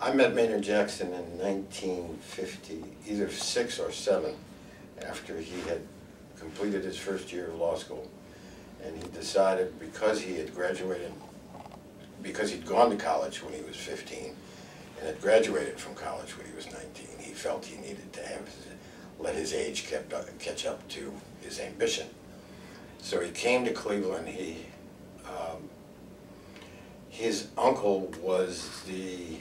I met Maynard Jackson in 1950, either 6 or 7, after he had completed his first year of law school. And he decided, because he had graduated, because he'd gone to college when he was 15, and had graduated from college when he was 19, he felt he needed to let his age catch up to his ambition. So he came to Cleveland. His uncle was the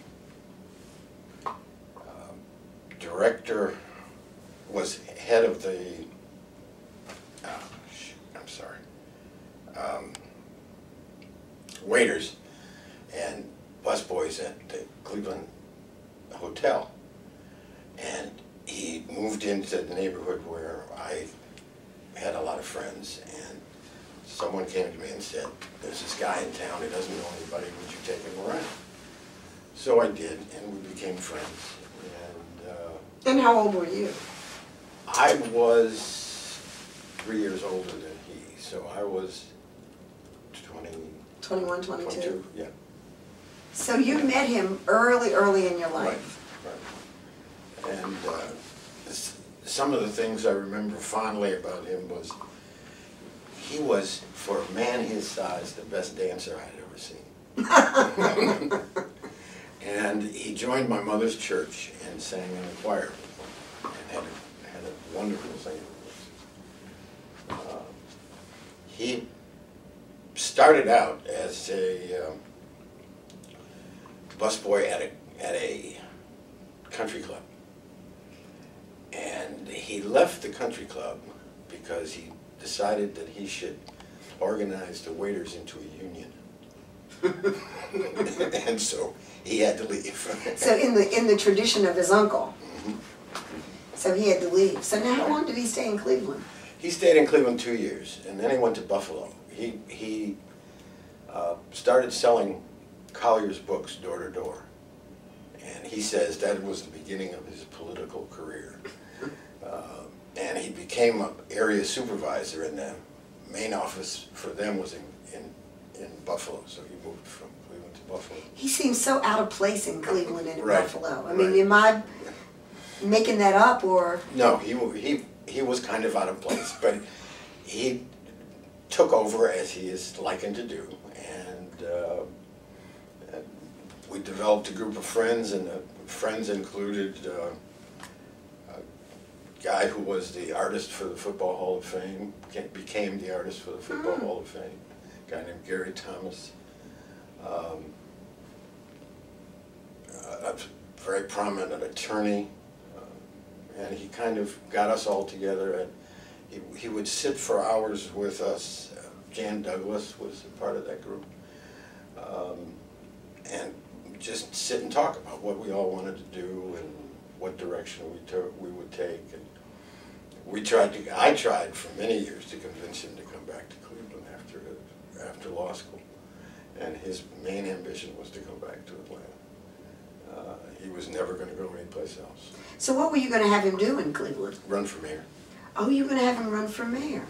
director, was head of the, waiters and busboys at the Cleveland Hotel. And he moved into the neighborhood where I had a lot of friends, and someone came to me and said, "There's this guy in town, he doesn't know anybody, would you take him around?" So I did, and we became friends. And how old were you? I was 3 years older than he, so I was 21, 22? Yeah. So you met him early in your life. Right. And some of the things I remember fondly about him was he was, for a man his size, the best dancer I'd ever seen. And he joined my mother's church and sang in the choir and had a wonderful singing voice. He started out as a busboy at a country club, and he left the country club because he decided that he should organize the waiters into a union. And so he had to leave. So in the tradition of his uncle. Mm-hmm. So he had to leave. So now how long did he stay in Cleveland? He stayed in Cleveland 2 years, and then he went to Buffalo. He started selling Collier's books door to door, and he says that was the beginning of his political career. And he became an area supervisor, and the main office for them was in Buffalo, so he moved from Cleveland to Buffalo. He seems so out of place in Cleveland and in Right. Buffalo. I mean, am I making that up, or? No, he was kind of out of place, but he took over, as he is likened to do, and we developed a group of friends, and the friends included a guy who was the artist for the Football Hall of Fame, became the artist for the Football Hall of Fame, a guy named Gary Thomas, a very prominent attorney, and he kind of got us all together, and he would sit for hours with us. Jan Douglas was a part of that group, and just sit and talk about what we all wanted to do and what direction we would take. And I tried for many years to convince him to come back to Cleveland after law school, and his main ambition was to come back to Atlanta. He was never going to go anyplace else. So what were you going to have him do in Cleveland? Run for mayor. Oh, you were going to have him run for mayor.